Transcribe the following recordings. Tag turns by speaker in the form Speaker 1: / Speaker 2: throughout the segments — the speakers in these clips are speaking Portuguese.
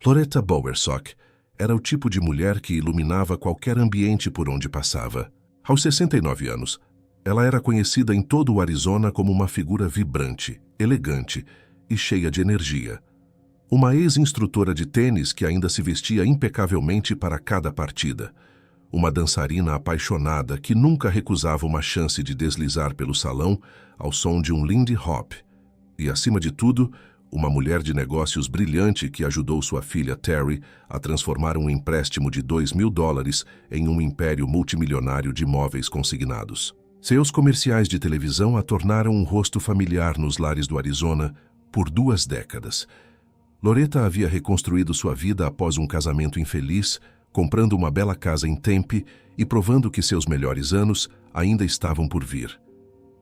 Speaker 1: Loretta Bowersock era o tipo de mulher que iluminava qualquer ambiente por onde passava. Aos 69 anos, ela era conhecida em todo o Arizona como uma figura vibrante, elegante e cheia de energia. Uma ex-instrutora de tênis que ainda se vestia impecavelmente para cada partida. Uma dançarina apaixonada que nunca recusava uma chance de deslizar pelo salão ao som de um Lindy Hop. E, acima de tudo, uma mulher de negócios brilhante que ajudou sua filha Terry a transformar um empréstimo de $2.000 em um império multimilionário de móveis consignados. Seus comerciais de televisão a tornaram um rosto familiar nos lares do Arizona por 2 décadas. Loretta havia reconstruído sua vida após um casamento infeliz, comprando uma bela casa em Tempe e provando que seus melhores anos ainda estavam por vir.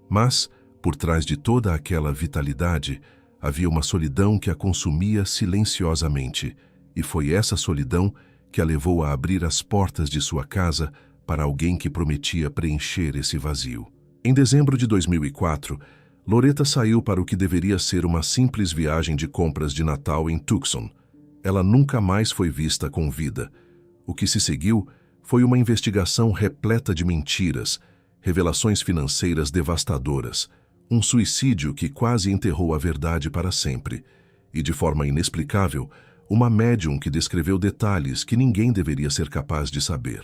Speaker 1: Mas, por trás de toda aquela vitalidade, havia uma solidão que a consumia silenciosamente, e foi essa solidão que a levou a abrir as portas de sua casa para alguém que prometia preencher esse vazio. Em dezembro de 2004, Loretta saiu para o que deveria ser uma simples viagem de compras de Natal em Tucson. Ela nunca mais foi vista com vida. O que se seguiu foi uma investigação repleta de mentiras, revelações financeiras devastadoras, um suicídio que quase enterrou a verdade para sempre, e de forma inexplicável, uma médium que descreveu detalhes que ninguém deveria ser capaz de saber.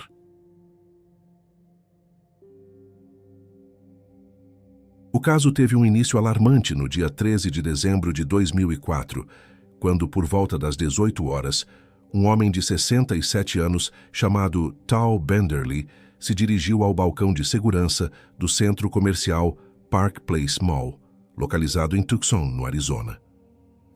Speaker 1: O caso teve um início alarmante no dia 13 de dezembro de 2004, quando, por volta das 18 horas, um homem de 67 anos chamado Tal Benderly se dirigiu ao balcão de segurança do centro comercial Park Place Mall, localizado em Tucson, no Arizona.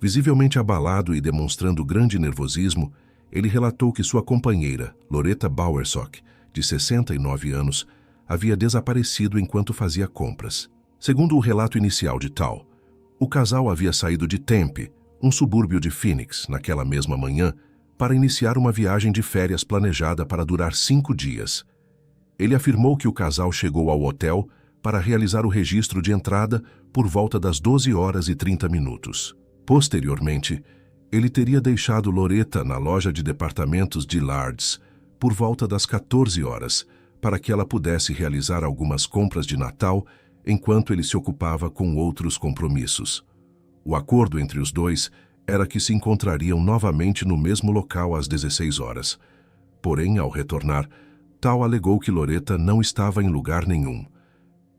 Speaker 1: Visivelmente abalado e demonstrando grande nervosismo, ele relatou que sua companheira, Loretta Bowersock, de 69 anos, havia desaparecido enquanto fazia compras. Segundo o relato inicial de Tal, o casal havia saído de Tempe, um subúrbio de Phoenix, naquela mesma manhã, para iniciar uma viagem de férias planejada para durar 5 dias. Ele afirmou que o casal chegou ao hotel para realizar o registro de entrada por volta das 12h30. Posteriormente, ele teria deixado Loretta na loja de departamentos de Dillard's por volta das 14 horas, para que ela pudesse realizar algumas compras de Natal enquanto ele se ocupava com outros compromissos. O acordo entre os dois era que se encontrariam novamente no mesmo local às 16 horas. Porém, ao retornar, Tal alegou que Loretta não estava em lugar nenhum.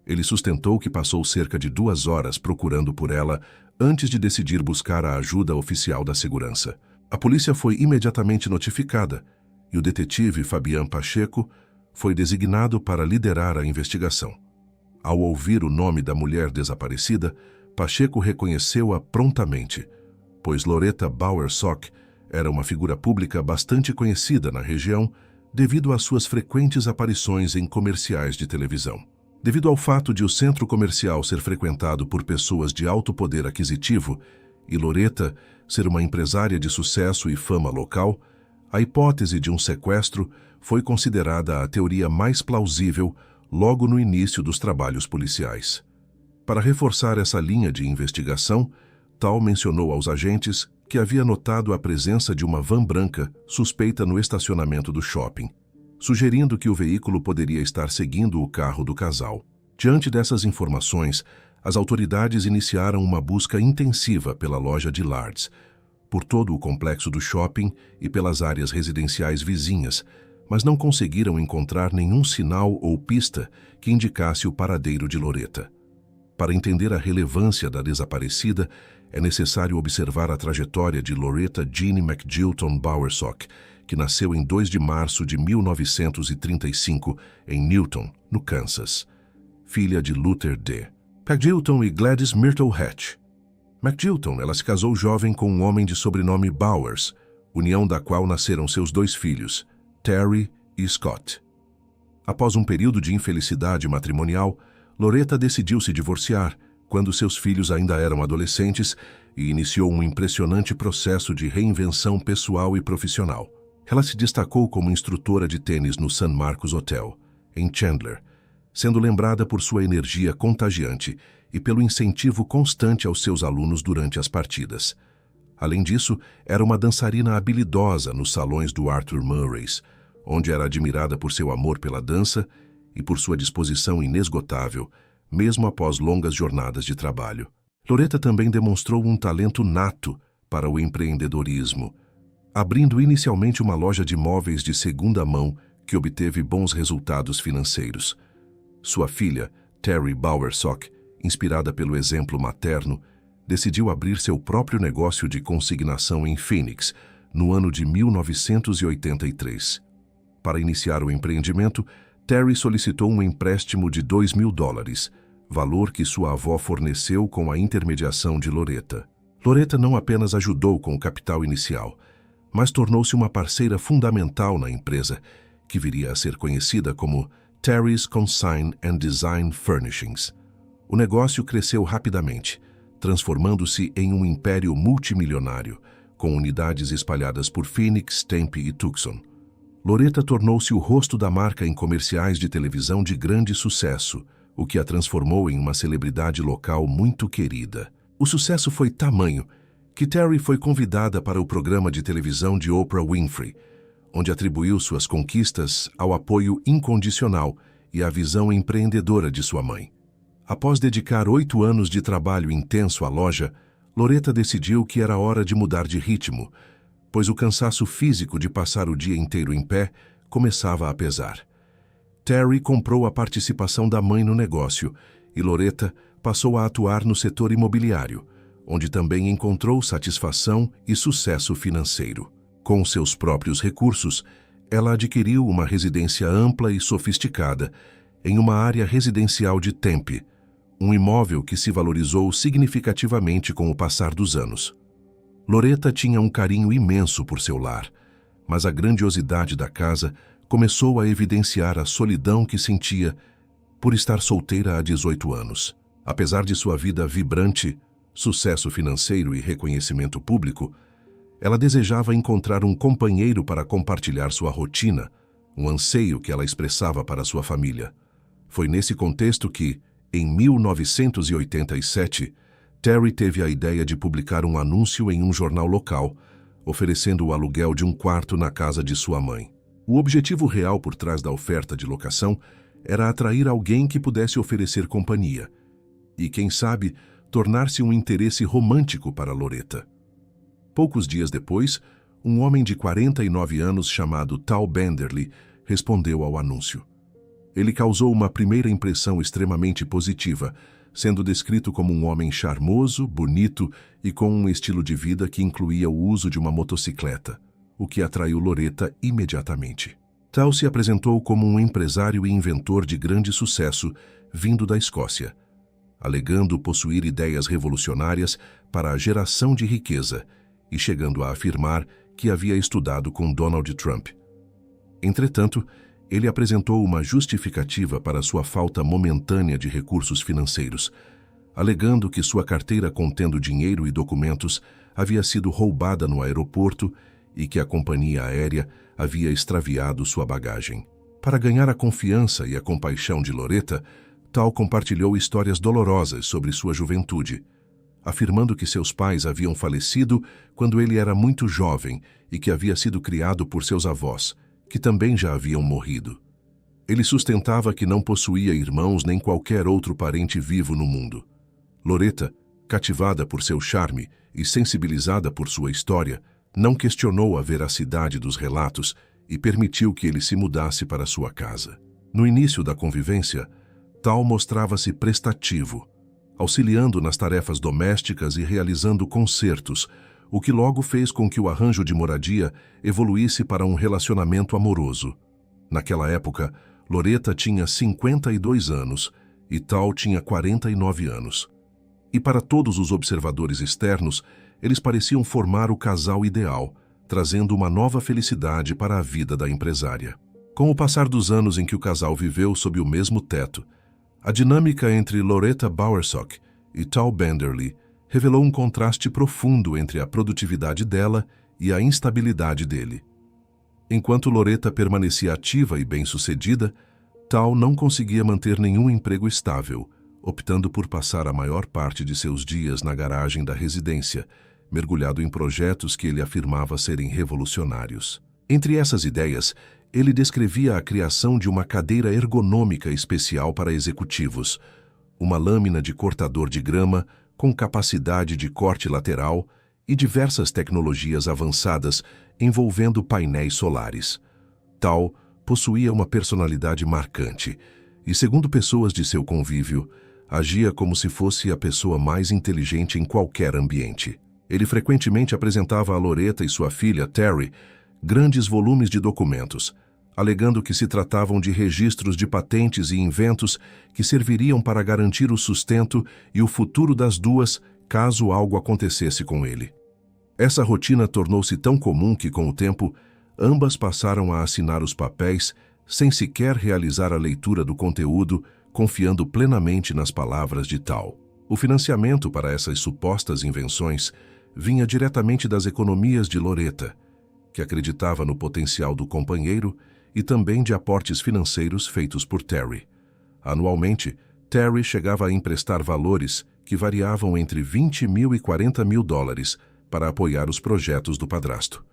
Speaker 1: Ele sustentou que passou cerca de 2 horas procurando por ela antes de decidir buscar a ajuda oficial da segurança. A polícia foi imediatamente notificada e o detetive Fabian Pacheco foi designado para liderar a investigação. Ao ouvir o nome da mulher desaparecida, Pacheco reconheceu-a prontamente, pois Loretta Bowersock era uma figura pública bastante conhecida na região devido às suas frequentes aparições em comerciais de televisão. Devido ao fato de o centro comercial ser frequentado por pessoas de alto poder aquisitivo e Loretta ser uma empresária de sucesso e fama local, a hipótese de um sequestro foi considerada a teoria mais plausível logo no início dos trabalhos policiais. Para reforçar essa linha de investigação, Tal mencionou aos agentes que havia notado a presença de uma van branca suspeita no estacionamento do shopping, sugerindo que o veículo poderia estar seguindo o carro do casal. Diante dessas informações, as autoridades iniciaram uma busca intensiva pela loja de Dillard's, por todo o complexo do shopping e pelas áreas residenciais vizinhas, mas não conseguiram encontrar nenhum sinal ou pista que indicasse o paradeiro de Loretta. Para entender a relevância da desaparecida, é necessário observar a trajetória de Loretta Jeanne McGilton Bowersock, que nasceu em 2 de março de 1935 em Newton, no Kansas, filha de Luther D. McGilton e Gladys Myrtle Hatch. McGilton, ela se casou jovem com um homem de sobrenome Bowers, união da qual nasceram seus 2 filhos, Terry e Scott. Após um período de infelicidade matrimonial, Loretta decidiu se divorciar quando seus filhos ainda eram adolescentes e iniciou um impressionante processo de reinvenção pessoal e profissional. Ela se destacou como instrutora de tênis no San Marcos Hotel, em Chandler, sendo lembrada por sua energia contagiante e pelo incentivo constante aos seus alunos durante as partidas. Além disso, era uma dançarina habilidosa nos salões do Arthur Murray's, onde era admirada por seu amor pela dança e por sua disposição inesgotável, mesmo após longas jornadas de trabalho. Loretta também demonstrou um talento nato para o empreendedorismo, abrindo inicialmente uma loja de móveis de segunda mão que obteve bons resultados financeiros. Sua filha, Terry Bowersock, inspirada pelo exemplo materno, decidiu abrir seu próprio negócio de consignação em Phoenix, no ano de 1983. Para iniciar o empreendimento, Terry solicitou um empréstimo de $2.000, valor que sua avó forneceu com a intermediação de Loretta. Loretta não apenas ajudou com o capital inicial, mas tornou-se uma parceira fundamental na empresa, que viria a ser conhecida como Terry's Consign and Design Furnishings. O negócio cresceu rapidamente, transformando-se em um império multimilionário, com unidades espalhadas por Phoenix, Tempe e Tucson. Loretta tornou-se o rosto da marca em comerciais de televisão de grande sucesso, o que a transformou em uma celebridade local muito querida. O sucesso foi tamanho que Terry foi convidada para o programa de televisão de Oprah Winfrey, onde atribuiu suas conquistas ao apoio incondicional e à visão empreendedora de sua mãe. Após dedicar 8 anos de trabalho intenso à loja, Loretta decidiu que era hora de mudar de ritmo, pois o cansaço físico de passar o dia inteiro em pé começava a pesar. Terry comprou a participação da mãe no negócio e Loretta passou a atuar no setor imobiliário, onde também encontrou satisfação e sucesso financeiro. Com seus próprios recursos, ela adquiriu uma residência ampla e sofisticada em uma área residencial de Tempe, um imóvel que se valorizou significativamente com o passar dos anos. Loretta tinha um carinho imenso por seu lar, mas a grandiosidade da casa começou a evidenciar a solidão que sentia por estar solteira há 18 anos. Apesar de sua vida vibrante, sucesso financeiro e reconhecimento público, ela desejava encontrar um companheiro para compartilhar sua rotina, um anseio que ela expressava para sua família. Foi nesse contexto que, em 1987, Terry teve a ideia de publicar um anúncio em um jornal local, oferecendo o aluguel de um quarto na casa de sua mãe. O objetivo real por trás da oferta de locação era atrair alguém que pudesse oferecer companhia e, quem sabe, tornar-se um interesse romântico para Loretta. Poucos dias depois, um homem de 49 anos chamado Tal Benderly respondeu ao anúncio. Ele causou uma primeira impressão extremamente positiva, sendo descrito como um homem charmoso, bonito e com um estilo de vida que incluía o uso de uma motocicleta, o que atraiu Loretta imediatamente. Tal se apresentou como um empresário e inventor de grande sucesso vindo da Escócia, alegando possuir ideias revolucionárias para a geração de riqueza e chegando a afirmar que havia estudado com Donald Trump. Entretanto, ele apresentou uma justificativa para sua falta momentânea de recursos financeiros, alegando que sua carteira contendo dinheiro e documentos havia sido roubada no aeroporto e que a companhia aérea havia extraviado sua bagagem. Para ganhar a confiança e a compaixão de Loretta, Tal compartilhou histórias dolorosas sobre sua juventude, afirmando que seus pais haviam falecido quando ele era muito jovem e que havia sido criado por seus avós, que também já haviam morrido. Ele sustentava que não possuía irmãos nem qualquer outro parente vivo no mundo. Loretta, cativada por seu charme e sensibilizada por sua história, não questionou a veracidade dos relatos e permitiu que ele se mudasse para sua casa. No início da convivência, Tal mostrava-se prestativo, auxiliando nas tarefas domésticas e realizando concertos, o que logo fez com que o arranjo de moradia evoluísse para um relacionamento amoroso. Naquela época, Loretta tinha 52 anos e Tal tinha 49 anos. E para todos os observadores externos, eles pareciam formar o casal ideal, trazendo uma nova felicidade para a vida da empresária. Com o passar dos anos em que o casal viveu sob o mesmo teto, a dinâmica entre Loretta Bowersock e Tal Benderly revelou um contraste profundo entre a produtividade dela e a instabilidade dele. Enquanto Loretta permanecia ativa e bem-sucedida, Tal não conseguia manter nenhum emprego estável, optando por passar a maior parte de seus dias na garagem da residência, mergulhado em projetos que ele afirmava serem revolucionários. Entre essas ideias, ele descrevia a criação de uma cadeira ergonômica especial para executivos, uma lâmina de cortador de grama com capacidade de corte lateral e diversas tecnologias avançadas envolvendo painéis solares. Tal possuía uma personalidade marcante e, segundo pessoas de seu convívio, agia como se fosse a pessoa mais inteligente em qualquer ambiente. Ele frequentemente apresentava a Loretta e sua filha, Terry, grandes volumes de documentos, alegando que se tratavam de registros de patentes e inventos que serviriam para garantir o sustento e o futuro das duas caso algo acontecesse com ele. Essa rotina tornou-se tão comum que, com o tempo, ambas passaram a assinar os papéis sem sequer realizar a leitura do conteúdo, confiando plenamente nas palavras de Tal. O financiamento para essas supostas invenções vinha diretamente das economias de Loretta, que acreditava no potencial do companheiro, e também de aportes financeiros feitos por Terry. Anualmente, Terry chegava a emprestar valores que variavam entre 20 mil e 40 mil dólares para apoiar os projetos do padrasto.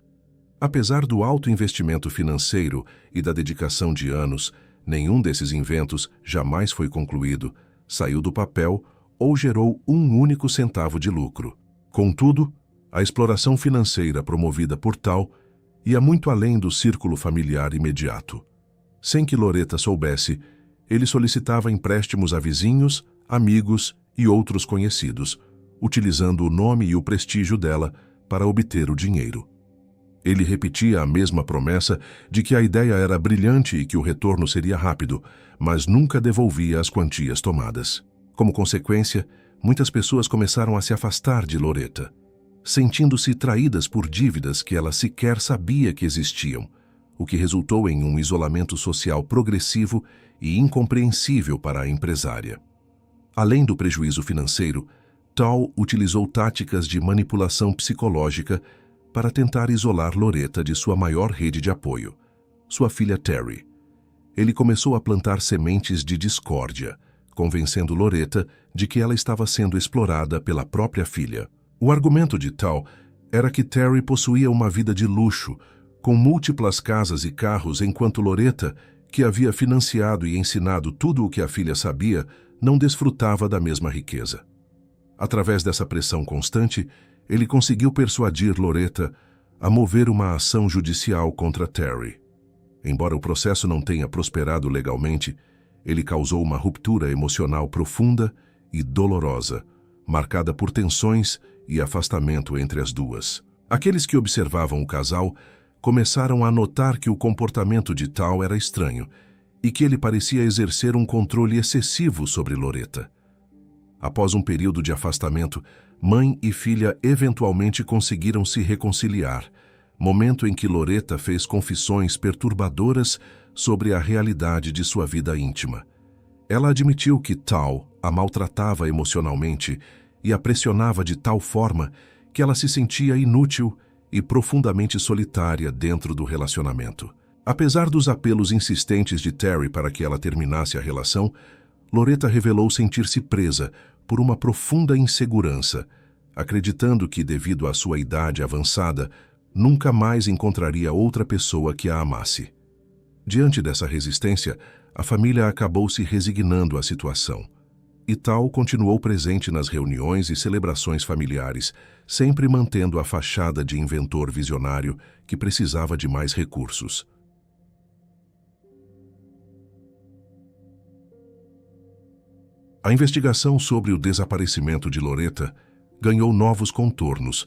Speaker 1: Apesar do alto investimento financeiro e da dedicação de anos, nenhum desses inventos jamais foi concluído, saiu do papel ou gerou um único centavo de lucro. Contudo, a exploração financeira promovida por Tal ia muito além do círculo familiar imediato. Sem que Loretta soubesse, ele solicitava empréstimos a vizinhos, amigos e outros conhecidos, utilizando o nome e o prestígio dela para obter o dinheiro. Ele repetia a mesma promessa de que a ideia era brilhante e que o retorno seria rápido, mas nunca devolvia as quantias tomadas. Como consequência, muitas pessoas começaram a se afastar de Loretta, sentindo-se traídas por dívidas que ela sequer sabia que existiam, o que resultou em um isolamento social progressivo e incompreensível para a empresária. Além do prejuízo financeiro, Tal utilizou táticas de manipulação psicológica para tentar isolar Loretta de sua maior rede de apoio, sua filha Terry. Ele começou a plantar sementes de discórdia, convencendo Loretta de que ela estava sendo explorada pela própria filha. O argumento de Tal era que Terry possuía uma vida de luxo, com múltiplas casas e carros, enquanto Loretta, que havia financiado e ensinado tudo o que a filha sabia, não desfrutava da mesma riqueza. Através dessa pressão constante, ele conseguiu persuadir Loretta a mover uma ação judicial contra Terry. Embora o processo não tenha prosperado legalmente, ele causou uma ruptura emocional profunda e dolorosa, marcada por tensões e afastamento entre as duas. Aqueles que observavam o casal começaram a notar que o comportamento de Tal era estranho e que ele parecia exercer um controle excessivo sobre Loretta. Após um período de afastamento, mãe e filha eventualmente conseguiram se reconciliar, momento em que Loretta fez confissões perturbadoras sobre a realidade de sua vida íntima. Ela admitiu que Tal a maltratava emocionalmente e a pressionava de tal forma que ela se sentia inútil e profundamente solitária dentro do relacionamento. Apesar dos apelos insistentes de Terry para que ela terminasse a relação, Loretta revelou sentir-se presa por uma profunda insegurança, acreditando que, devido à sua idade avançada, nunca mais encontraria outra pessoa que a amasse. Diante dessa resistência, a família acabou se resignando à situação. E Tal continuou presente nas reuniões e celebrações familiares, sempre mantendo a fachada de inventor visionário que precisava de mais recursos. A investigação sobre o desaparecimento de Loretta ganhou novos contornos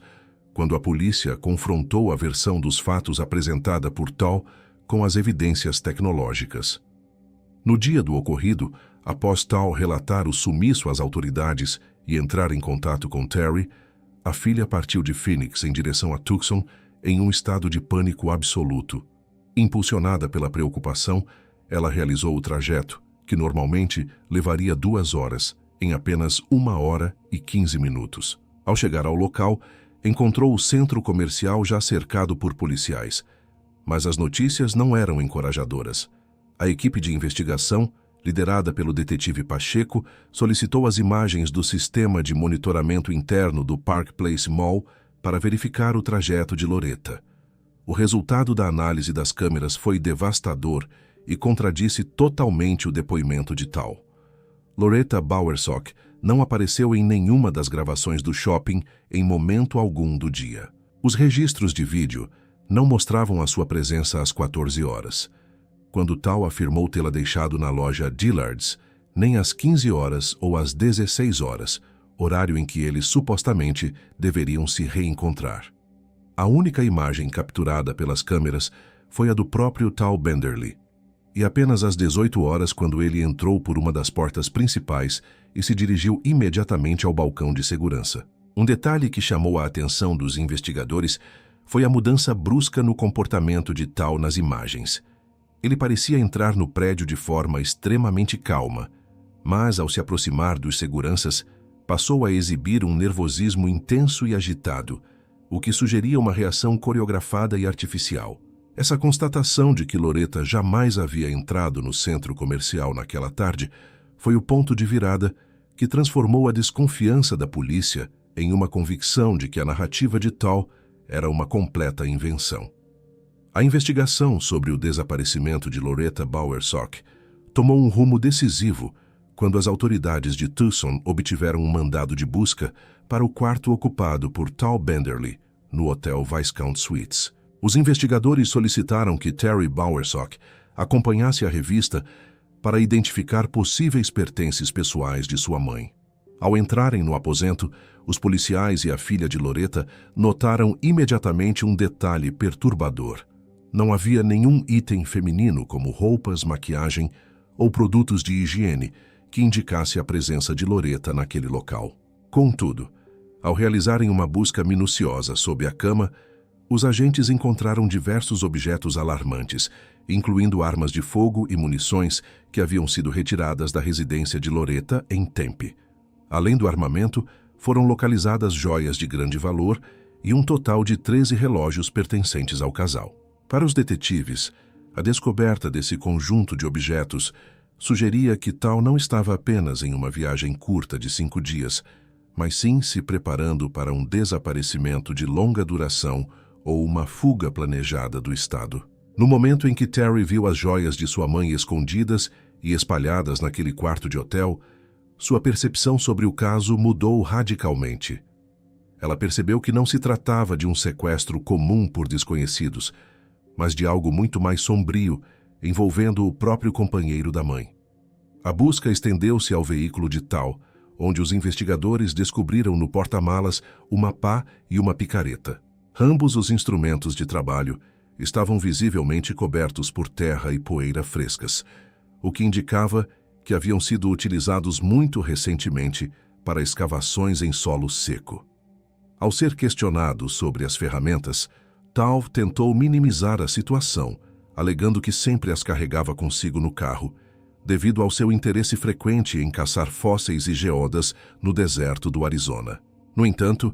Speaker 1: quando a polícia confrontou a versão dos fatos apresentada por Tal com as evidências tecnológicas. No dia do ocorrido, após Tal relatar o sumiço às autoridades e entrar em contato com Terry, a filha partiu de Phoenix em direção a Tucson em um estado de pânico absoluto. Impulsionada pela preocupação, ela realizou o trajeto, que normalmente levaria 2 horas, em apenas 1 hora e 15 minutos. Ao chegar ao local, encontrou o centro comercial já cercado por policiais. Mas as notícias não eram encorajadoras. A equipe de investigação, liderada pelo detetive Pacheco, solicitou as imagens do sistema de monitoramento interno do Park Place Mall para verificar o trajeto de Loretta. O resultado da análise das câmeras foi devastador e contradisse totalmente o depoimento de Tal. Loretta Bowersock não apareceu em nenhuma das gravações do shopping em momento algum do dia. Os registros de vídeo não mostravam a sua presença às 14 horas, quando Tal afirmou tê-la deixado na loja Dillard's, nem às 15 horas ou às 16 horas, horário em que eles supostamente deveriam se reencontrar. A única imagem capturada pelas câmeras foi a do próprio Tal Benderly, e apenas às 18 horas quando ele entrou por uma das portas principais e se dirigiu imediatamente ao balcão de segurança. Um detalhe que chamou a atenção dos investigadores foi a mudança brusca no comportamento de Tal nas imagens. Ele parecia entrar no prédio de forma extremamente calma, mas ao se aproximar dos seguranças, passou a exibir um nervosismo intenso e agitado, o que sugeria uma reação coreografada e artificial. Essa constatação de que Loretta jamais havia entrado no centro comercial naquela tarde foi o ponto de virada que transformou a desconfiança da polícia em uma convicção de que a narrativa de Tal era uma completa invenção. A investigação sobre o desaparecimento de Loretta Bowersock tomou um rumo decisivo quando as autoridades de Tucson obtiveram um mandado de busca para o quarto ocupado por Tal Benderly, no Hotel Viscount Suites. Os investigadores solicitaram que Terry Bowersock acompanhasse a revista para identificar possíveis pertences pessoais de sua mãe. Ao entrarem no aposento, os policiais e a filha de Loretta notaram imediatamente um detalhe perturbador. Não havia nenhum item feminino como roupas, maquiagem ou produtos de higiene que indicasse a presença de Loretta naquele local. Contudo, ao realizarem uma busca minuciosa sob a cama, os agentes encontraram diversos objetos alarmantes, incluindo armas de fogo e munições que haviam sido retiradas da residência de Loretta em Tempe. Além do armamento, foram localizadas joias de grande valor e um total de 13 relógios pertencentes ao casal. Para os detetives, a descoberta desse conjunto de objetos sugeria que Tal não estava apenas em uma viagem curta de 5 dias, mas sim se preparando para um desaparecimento de longa duração ou uma fuga planejada do estado. No momento em que Terry viu as joias de sua mãe escondidas e espalhadas naquele quarto de hotel, sua percepção sobre o caso mudou radicalmente. Ela percebeu que não se tratava de um sequestro comum por desconhecidos, mas de algo muito mais sombrio, envolvendo o próprio companheiro da mãe. A busca estendeu-se ao veículo de Tal, onde os investigadores descobriram no porta-malas uma pá e uma picareta. Ambos os instrumentos de trabalho estavam visivelmente cobertos por terra e poeira frescas, o que indicava que haviam sido utilizados muito recentemente para escavações em solo seco. Ao ser questionado sobre as ferramentas, Tal tentou minimizar a situação, alegando que sempre as carregava consigo no carro, devido ao seu interesse frequente em caçar fósseis e geodas no deserto do Arizona. No entanto,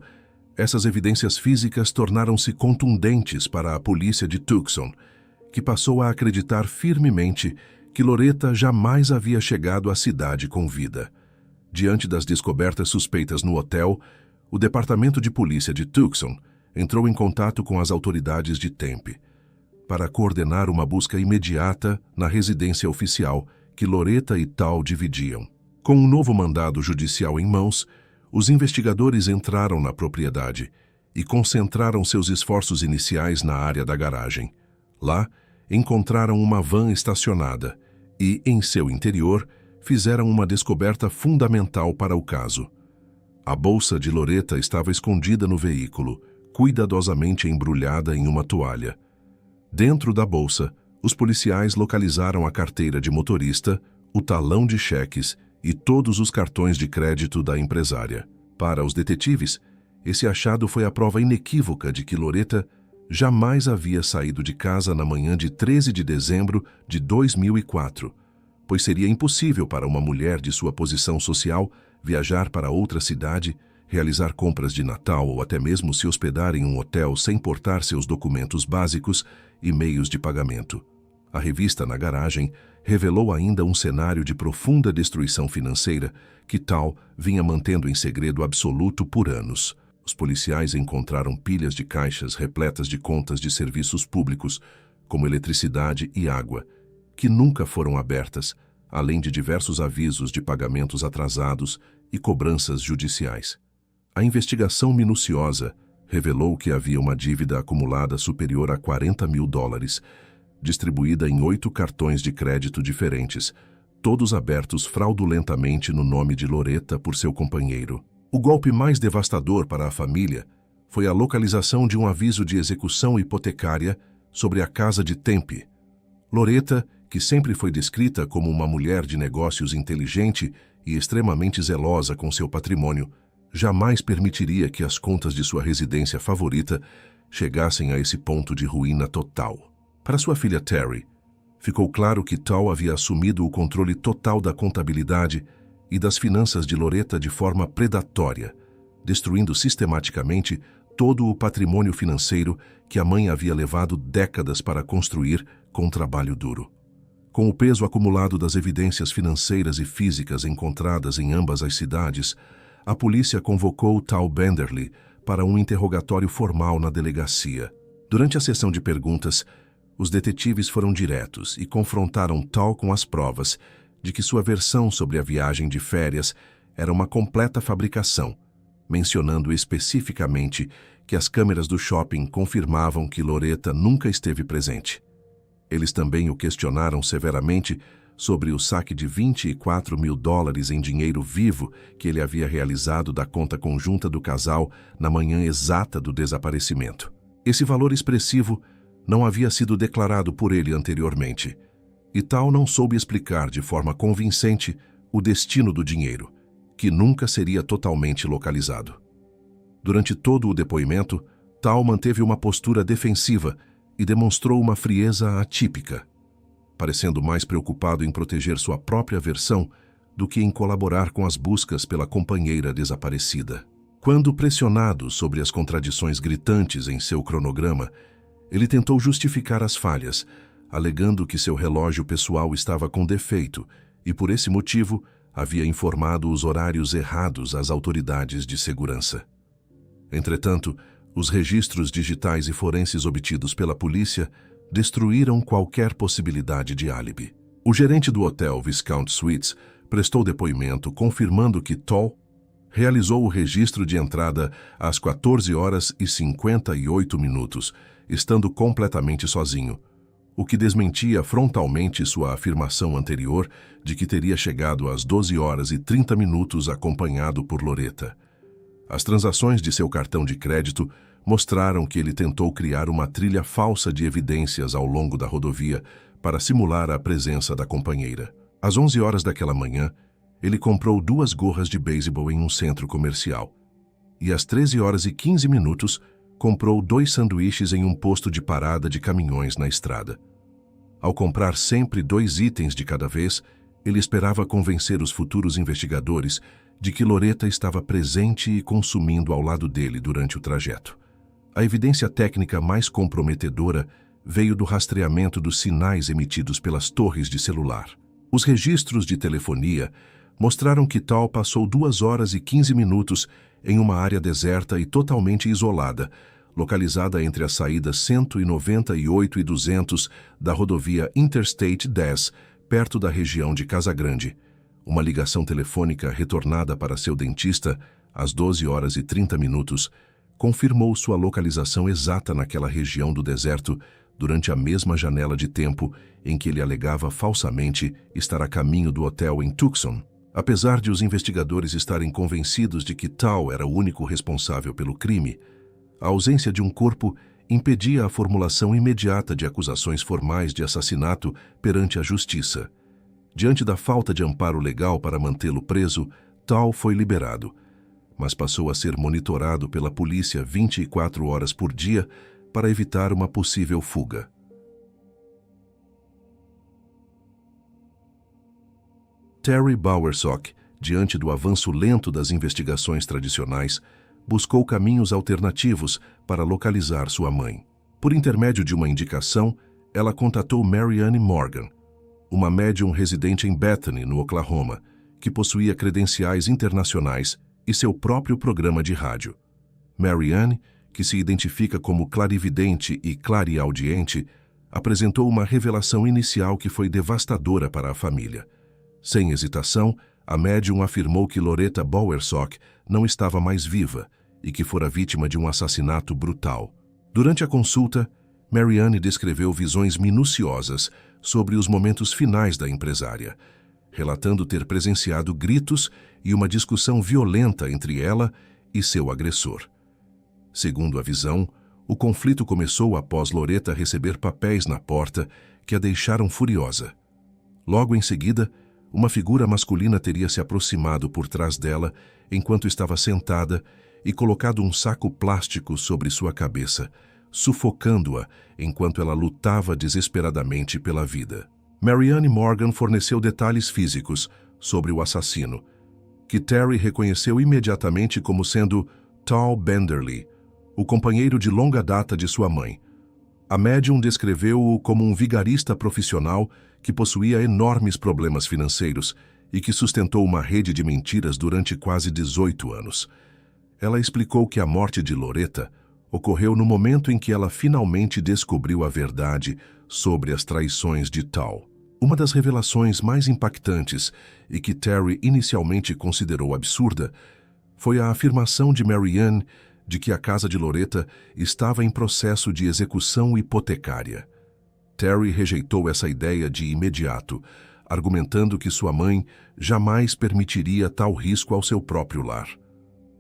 Speaker 1: essas evidências físicas tornaram-se contundentes para a polícia de Tucson, que passou a acreditar firmemente que Loretta jamais havia chegado à cidade com vida. Diante das descobertas suspeitas no hotel, o Departamento de Polícia de Tucson entrou em contato com as autoridades de Tempe para coordenar uma busca imediata na residência oficial que Loretta e Tal dividiam. Com um novo mandado judicial em mãos, os investigadores entraram na propriedade e concentraram seus esforços iniciais na área da garagem. Lá, encontraram uma van estacionada e, em seu interior, fizeram uma descoberta fundamental para o caso. A bolsa de Loretta estava escondida no veículo, cuidadosamente embrulhada em uma toalha. Dentro da bolsa, os policiais localizaram a carteira de motorista, o talão de cheques e todos os cartões de crédito da empresária. Para os detetives, esse achado foi a prova inequívoca de que Loretta jamais havia saído de casa na manhã de 13 de dezembro de 2004, pois seria impossível para uma mulher de sua posição social viajar para outra cidade, realizar compras de Natal ou até mesmo se hospedar em um hotel sem portar seus documentos básicos e meios de pagamento. A revista na garagem revelou ainda um cenário de profunda destruição financeira que Tal vinha mantendo em segredo absoluto por anos. Os policiais encontraram pilhas de caixas repletas de contas de serviços públicos, como eletricidade e água, que nunca foram abertas, além de diversos avisos de pagamentos atrasados e cobranças judiciais. A investigação minuciosa revelou que havia uma dívida acumulada superior a $40 mil, distribuída em 8 cartões de crédito diferentes, todos abertos fraudulentamente no nome de Loretta por seu companheiro. O golpe mais devastador para a família foi a localização de um aviso de execução hipotecária sobre a casa de Tempe. Loretta, que sempre foi descrita como uma mulher de negócios inteligente e extremamente zelosa com seu patrimônio, jamais permitiria que as contas de sua residência favorita chegassem a esse ponto de ruína total. Para sua filha Terry, ficou claro que Tal havia assumido o controle total da contabilidade e das finanças de Loretta de forma predatória, destruindo sistematicamente todo o patrimônio financeiro que a mãe havia levado décadas para construir com trabalho duro. Com o peso acumulado das evidências financeiras e físicas encontradas em ambas as cidades, a polícia convocou Tal Benderly para um interrogatório formal na delegacia. Durante a sessão de perguntas, os detetives foram diretos e confrontaram Tal com as provas de que sua versão sobre a viagem de férias era uma completa fabricação, mencionando especificamente que as câmeras do shopping confirmavam que Loretta nunca esteve presente. Eles também o questionaram severamente sobre o saque de $24 mil em dinheiro vivo que ele havia realizado da conta conjunta do casal na manhã exata do desaparecimento. Esse valor expressivo não havia sido declarado por ele anteriormente, e Tal não soube explicar de forma convincente o destino do dinheiro, que nunca seria totalmente localizado. Durante todo o depoimento, Tal manteve uma postura defensiva e demonstrou uma frieza atípica, parecendo mais preocupado em proteger sua própria versão do que em colaborar com as buscas pela companheira desaparecida. Quando pressionado sobre as contradições gritantes em seu cronograma, ele tentou justificar as falhas, alegando que seu relógio pessoal estava com defeito e, por esse motivo, havia informado os horários errados às autoridades de segurança. Entretanto, os registros digitais e forenses obtidos pela polícia destruíram qualquer possibilidade de álibi. O gerente do hotel Viscount Suites prestou depoimento confirmando que Tal realizou o registro de entrada às 14h58, estando completamente sozinho, o que desmentia frontalmente sua afirmação anterior de que teria chegado às 12h30 acompanhado por Loretta. As transações de seu cartão de crédito mostraram que ele tentou criar uma trilha falsa de evidências ao longo da rodovia para simular a presença da companheira. Às 11 horas daquela manhã, ele comprou 2 gorras de beisebol em um centro comercial. E às 13h15, comprou 2 sanduíches em um posto de parada de caminhões na estrada. Ao comprar sempre 2 itens de cada vez, ele esperava convencer os futuros investigadores de que Loretta estava presente e consumindo ao lado dele durante o trajeto. A evidência técnica mais comprometedora veio do rastreamento dos sinais emitidos pelas torres de celular. Os registros de telefonia mostraram que Tal passou 2h15 em uma área deserta e totalmente isolada, localizada entre as saídas 198 e 200 da rodovia Interstate 10, perto da região de Casa Grande. Uma ligação telefônica retornada para seu dentista às 12h30 confirmou sua localização exata naquela região do deserto durante a mesma janela de tempo em que ele alegava falsamente estar a caminho do hotel em Tucson. Apesar de os investigadores estarem convencidos de que Tal era o único responsável pelo crime, a ausência de um corpo impedia a formulação imediata de acusações formais de assassinato perante a justiça. Diante da falta de amparo legal para mantê-lo preso, Tal foi liberado, mas passou a ser monitorado pela polícia 24 horas por dia para evitar uma possível fuga. Terry Bowersock, diante do avanço lento das investigações tradicionais, buscou caminhos alternativos para localizar sua mãe. Por intermédio de uma indicação, ela contatou Marianne Morgan, uma médium residente em Bethany, no Oklahoma, que possuía credenciais internacionais e seu próprio programa de rádio. Marianne, que se identifica como clarividente e clareaudiente, apresentou uma revelação inicial que foi devastadora para a família. Sem hesitação, a médium afirmou que Loretta Bowersock não estava mais viva e que fora vítima de um assassinato brutal. Durante a consulta, Marianne descreveu visões minuciosas sobre os momentos finais da empresária, relatando ter presenciado gritos e uma discussão violenta entre ela e seu agressor. Segundo a visão, o conflito começou após Loretta receber papéis na porta que a deixaram furiosa. Logo em seguida, uma figura masculina teria se aproximado por trás dela enquanto estava sentada e colocado um saco plástico sobre sua cabeça, sufocando-a enquanto ela lutava desesperadamente pela vida. Marianne Morgan forneceu detalhes físicos sobre o assassino, que Terry reconheceu imediatamente como sendo Tal Benderly, o companheiro de longa data de sua mãe. A médium descreveu-o como um vigarista profissional que possuía enormes problemas financeiros e que sustentou uma rede de mentiras durante quase 18 anos. Ela explicou que a morte de Loretta ocorreu no momento em que ela finalmente descobriu a verdade sobre as traições de Tal. Uma das revelações mais impactantes e que Terry inicialmente considerou absurda foi a afirmação de Marianne de que a casa de Loretta estava em processo de execução hipotecária. Terry rejeitou essa ideia de imediato, argumentando que sua mãe jamais permitiria tal risco ao seu próprio lar.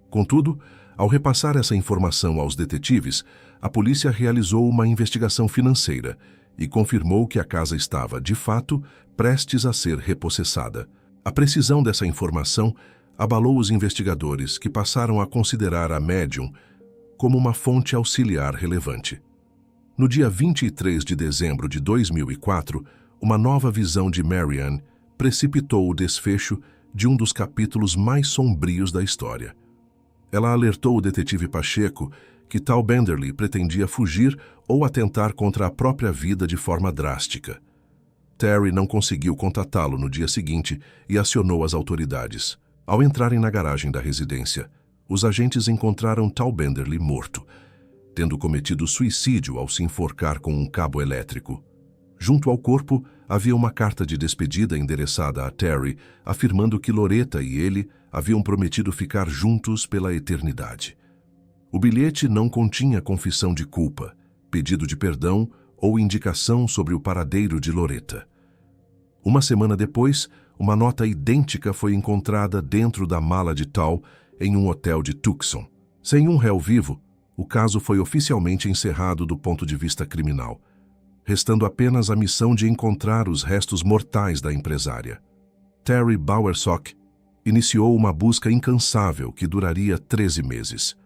Speaker 1: Contudo, ao repassar essa informação aos detetives, a polícia realizou uma investigação financeira e confirmou que a casa estava, de fato, prestes a ser repossessada. A precisão dessa informação abalou os investigadores, que passaram a considerar a médium como uma fonte auxiliar relevante. No dia 23 de dezembro de 2004, uma nova visão de Marianne precipitou o desfecho de um dos capítulos mais sombrios da história. Ela alertou o detetive Pacheco que Tal Benderly pretendia fugir ou atentar contra a própria vida de forma drástica. Terry não conseguiu contatá-lo no dia seguinte e acionou as autoridades. Ao entrarem na garagem da residência, os agentes encontraram Tal Benderly morto, tendo cometido suicídio ao se enforcar com um cabo elétrico. Junto ao corpo, havia uma carta de despedida endereçada a Terry, afirmando que Loretta e ele haviam prometido ficar juntos pela eternidade. O bilhete não continha confissão de culpa, pedido de perdão ou indicação sobre o paradeiro de Loretta. Uma semana depois, uma nota idêntica foi encontrada dentro da mala de Tal em um hotel de Tucson. Sem um réu vivo, o caso foi oficialmente encerrado do ponto de vista criminal, restando apenas a missão de encontrar os restos mortais da empresária. Terry Bowersock iniciou uma busca incansável que duraria 13 meses.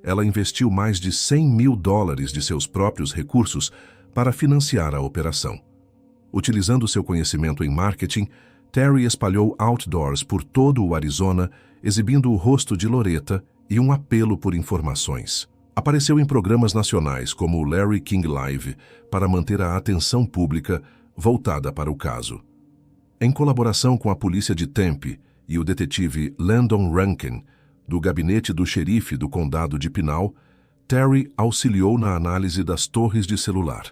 Speaker 1: Ela investiu mais de $100 mil de seus próprios recursos para financiar a operação. Utilizando seu conhecimento em marketing, Terry espalhou outdoors por todo o Arizona, exibindo o rosto de Loretta e um apelo por informações. Apareceu em programas nacionais como o Larry King Live para manter a atenção pública voltada para o caso. Em colaboração com a polícia de Tempe e o detetive Landon Rankin, do gabinete do xerife do condado de Pinal, Terry auxiliou na análise das torres de celular.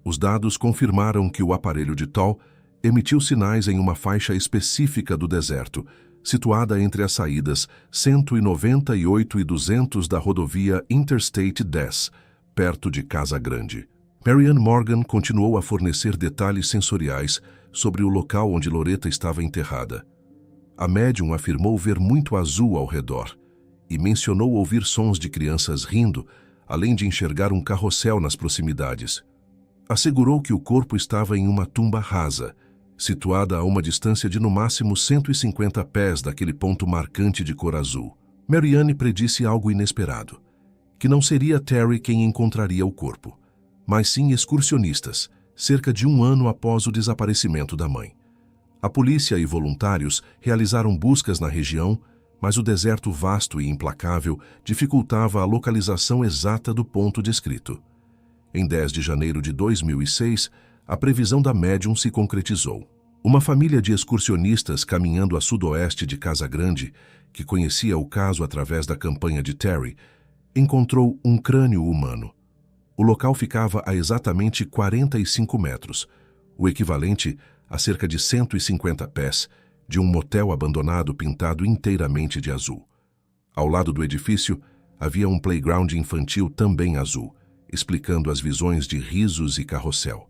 Speaker 1: Os dados confirmaram que o aparelho de Tal emitiu sinais em uma faixa específica do deserto, situada entre as saídas 198 e 200 da rodovia Interstate 10, perto de Casa Grande. Marianne Morgan continuou a fornecer detalhes sensoriais sobre o local onde Loretta estava enterrada. A médium afirmou ver muito azul ao redor e mencionou ouvir sons de crianças rindo, além de enxergar um carrossel nas proximidades. Assegurou que o corpo estava em uma tumba rasa, situada a uma distância de no máximo 150 pés daquele ponto marcante de cor azul. Marianne predisse algo inesperado, que não seria Terry quem encontraria o corpo, mas sim excursionistas, cerca de um ano após o desaparecimento da mãe. A polícia e voluntários realizaram buscas na região, mas o deserto vasto e implacável dificultava a localização exata do ponto descrito. Em 10 de janeiro de 2006, a previsão da médium se concretizou. Uma família de excursionistas caminhando a sudoeste de Casa Grande, que conhecia o caso através da campanha de Terry, encontrou um crânio humano. O local ficava a exatamente 45 metros, o equivalente a cerca de 150 pés, de um motel abandonado pintado inteiramente de azul. Ao lado do edifício, havia um playground infantil também azul, explicando as visões de risos e carrossel.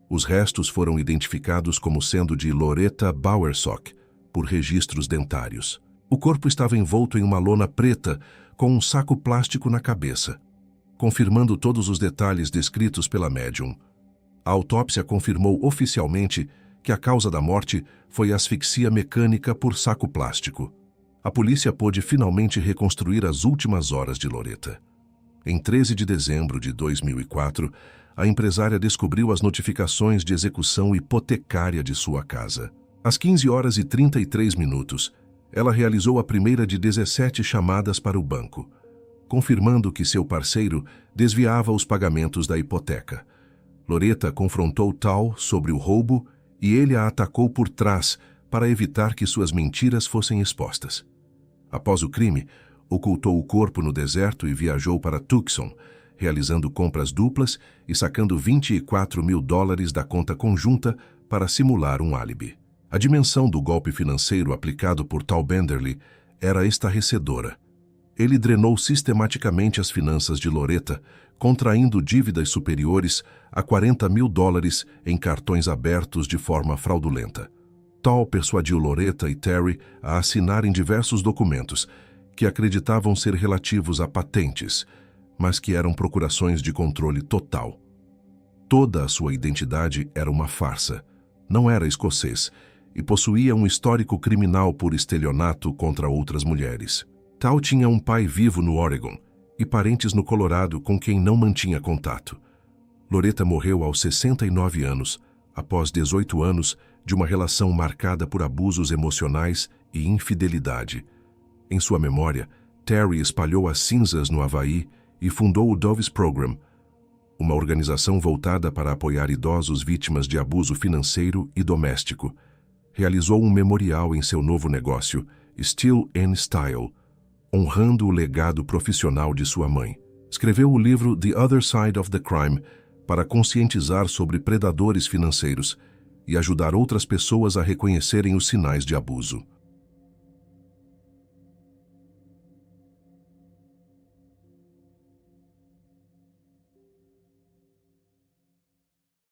Speaker 1: Os restos foram identificados como sendo de Loretta Bowersock, por registros dentários. O corpo estava envolto em uma lona preta, com um saco plástico na cabeça, confirmando todos os detalhes descritos pela médium. A autópsia confirmou oficialmente que a causa da morte foi asfixia mecânica por saco plástico. A polícia pôde finalmente reconstruir as últimas horas de Loretta. Em 13 de dezembro de 2004, a empresária descobriu as notificações de execução hipotecária de sua casa. Às 15 horas e 33 minutos, ela realizou a primeira de 17 chamadas para o banco, confirmando que seu parceiro desviava os pagamentos da hipoteca. Loretta confrontou Tal sobre o roubo e ele a atacou por trás para evitar que suas mentiras fossem expostas. Após o crime, ocultou o corpo no deserto e viajou para Tucson, realizando compras duplas e sacando $24 mil da conta conjunta para simular um álibi. A dimensão do golpe financeiro aplicado por Tal Benderly era estarrecedora. Ele drenou sistematicamente as finanças de Loretta, contraindo dívidas superiores a $40 mil em cartões abertos de forma fraudulenta. Tal persuadiu Loretta e Terry a assinarem diversos documentos que acreditavam ser relativos a patentes, mas que eram procurações de controle total. Toda a sua identidade era uma farsa. Não era escocês e possuía um histórico criminal por estelionato contra outras mulheres. Tal tinha um pai vivo no Oregon e parentes no Colorado com quem não mantinha contato. Loretta morreu aos 69 anos, após 18 anos de uma relação marcada por abusos emocionais e infidelidade. Em sua memória, Terry espalhou as cinzas no Havaí e fundou o Dove's Program, uma organização voltada para apoiar idosos vítimas de abuso financeiro e doméstico. Realizou um memorial em seu novo negócio, Still and Style, honrando o legado profissional de sua mãe. Escreveu o livro The Other Side of the Crime para conscientizar sobre predadores financeiros e ajudar outras pessoas a reconhecerem os sinais de abuso.